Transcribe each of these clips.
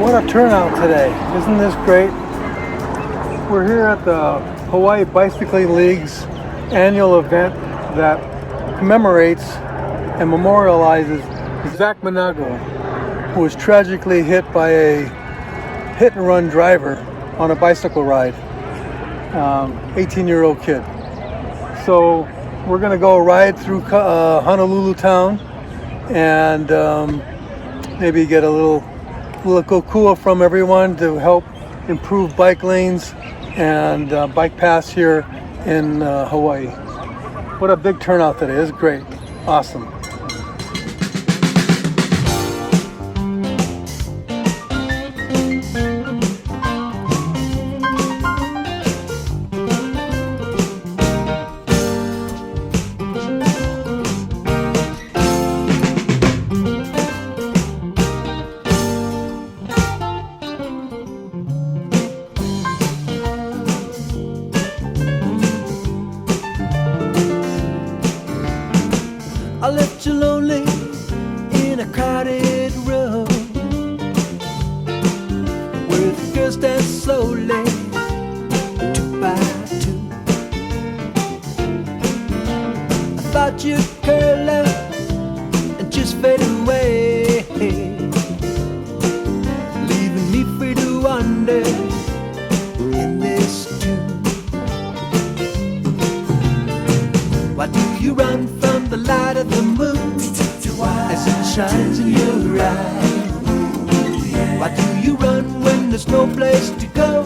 What a turnout today. Isn't this great? We're here at the Hawaii Bicycling League's annual event that commemorates and memorializes Zach Manago, who was tragically hit by a hit-and-run driver on a bicycle ride. 18-year-old kid. So we're going to go ride through Honolulu town and maybe get a little kokua from everyone to help improve bike lanes and bike paths here in Hawaii. What a big turnout today. It's great. Awesome. I left you lonely in a crowded room where the girls dance slowly, 2 by 2. I thought you'd curl up and just fade away, leaving me free to wander in this tune. Why do you run from the light of the moon as it shines in your eyes? Why do you run when there's no place to go?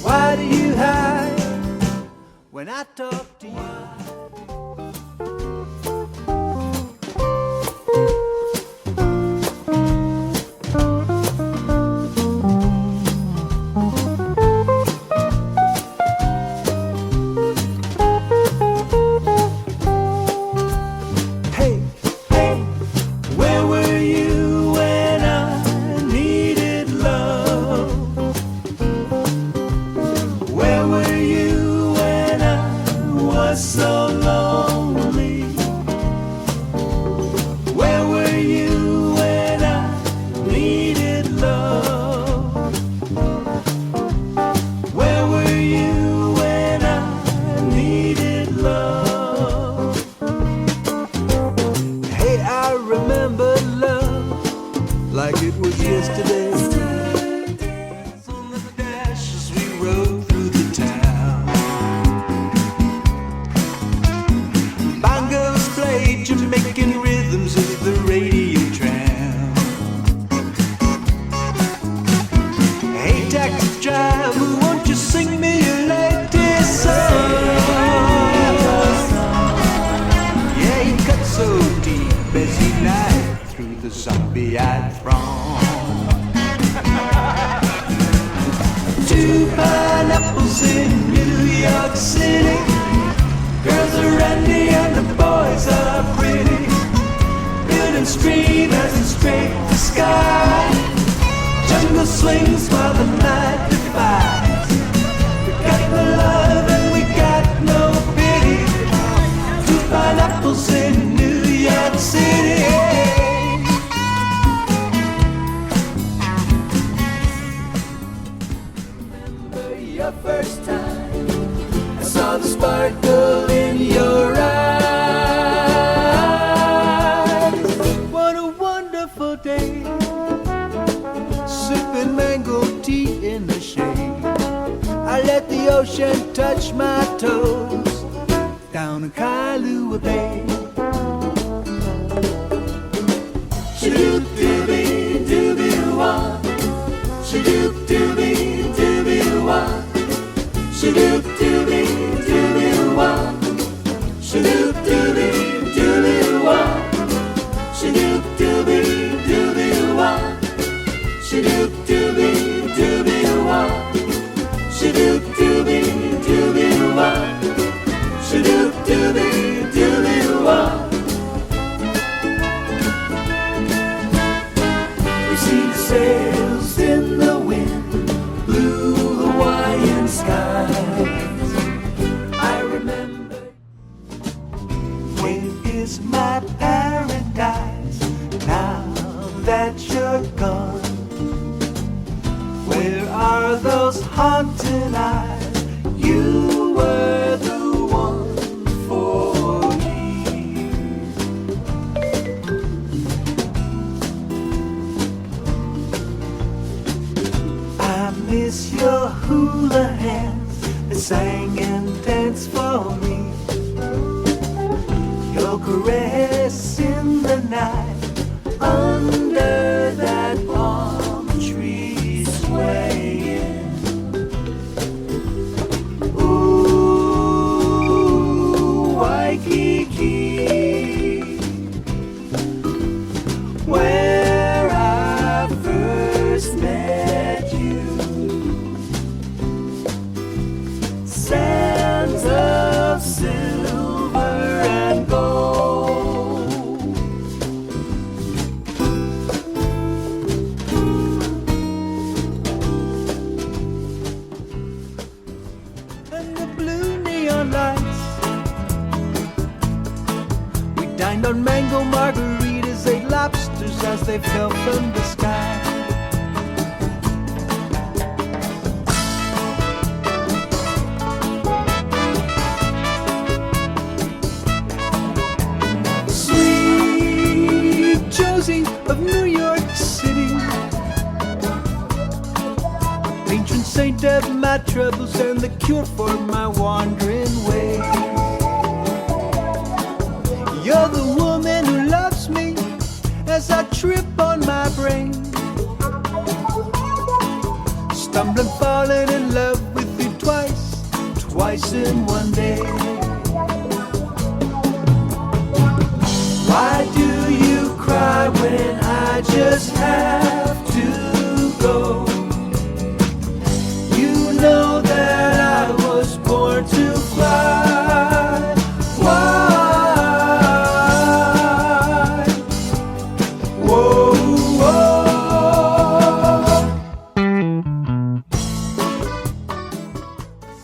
Why do you hide when I talk to you? So lonely. Where were you when I needed love? Where were you when I needed love? Hey, I remember love like it was yesterday. On the dash as we rode through the town. Bongos played Jamaican rhythms as the radio tram. Hey, taxi driver, won't you sing me your latest song? Yeah, he cut so deep as he knifed through the zombie-eyed throng. 2 pineapples in New York City. Girls are randy and the boys are pretty. Building stream as we scrape the sky. Jungle swings while the night defies. We got no love and we got no pity. 2 pineapples in New York City. Remember your first time I saw the sparkle in your eyes. What a wonderful day, sipping mango tea in the shade. I let the ocean touch my toes down in Kailua Bay. Shoo-doobie doobie wah. Shoo-doobie doobie wah. Shoo-doobie doobie wah. Shoo-doobie doobie wah. Shoo-doobie doobie wah. Shoo-doobie doobie wah. Shoo-doobie doobie wah. Shoo-doobie doobie wah. We see the sails in the wind, blue Hawaiian skies. I remember. Where is my paradise now that you're gone? Where are those haunted eyes? You were the one for me. I miss your hula hands that sang and danced for me. Your caress in the night under that palm tree swaying. Ooh, Waikiki, where I first met you. Sands of silver and gold. And the blue neon lights. We dined on mango margaritas, ate lobsters as they fell from the sky. Sweet Josie of New York City, patron saint of my troubles and the cure for my wandering ways. You're the woman who loves me as I trip on my brain, stumbling, falling in love with you twice in one day. Why do you cry when I just have to go? You know that I was born to fly. Why? Whoa, whoa.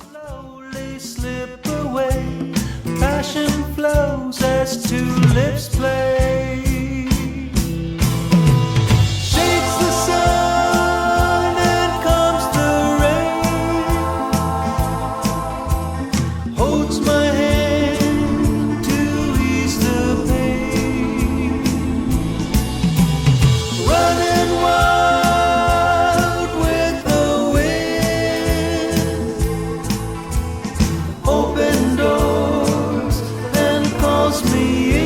Slowly slip away. Passion flows as two lips play. Shakes the sun and comes the rain. Holds my hand to ease the pain. Running wild with the wind. Open doors and calls me in.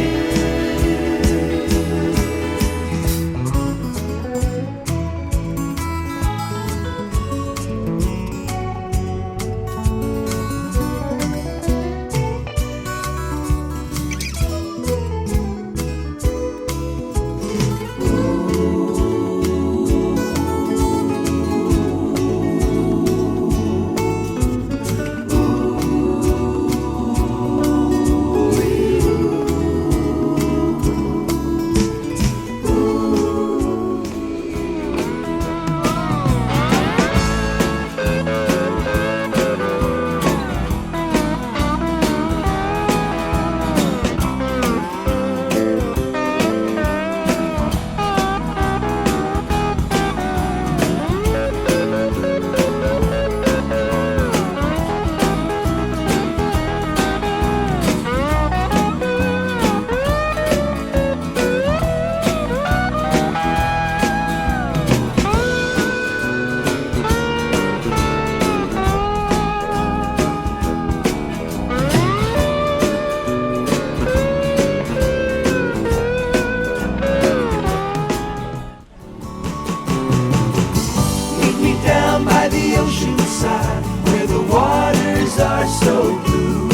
Meet me down by the ocean side where the waters are so blue.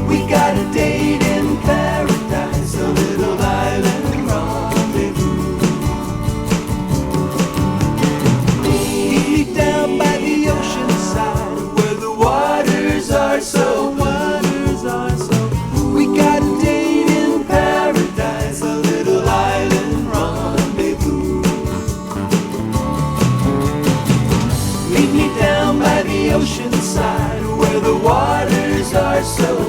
We got a date in paradise, a little island rendezvous. Meet me down by the ocean side where the waters are so blue. We got a date in paradise, a little island rendezvous. Meet me down by the ocean side where the waters are so